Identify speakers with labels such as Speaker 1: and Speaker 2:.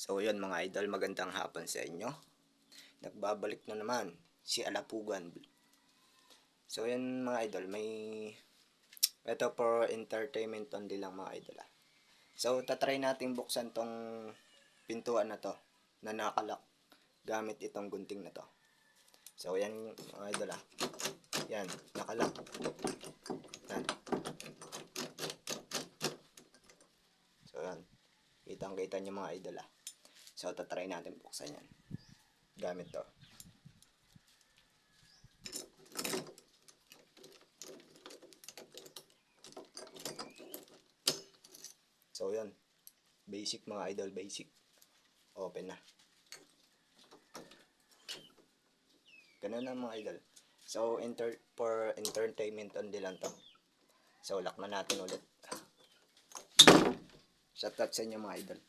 Speaker 1: So yun mga idol, magandang hapon sa inyo. Nagbabalik na naman si Alapugan. So yun mga idol, ito for entertainment only lang mga idol. So tatry natin buksan tong pintuan na to na nakalak gamit itong gunting na to. So yan mga idol Yan, nakalak. Yan. So yan. Kitang-kita nyo mga idol So tatry natin buksan yan gamit to. So yun, basic mga idol, basic. Open na. Ganun na mga idol. So for entertainment only lang to. So lock na natin ulit. Shoutout sa inyo mga idol.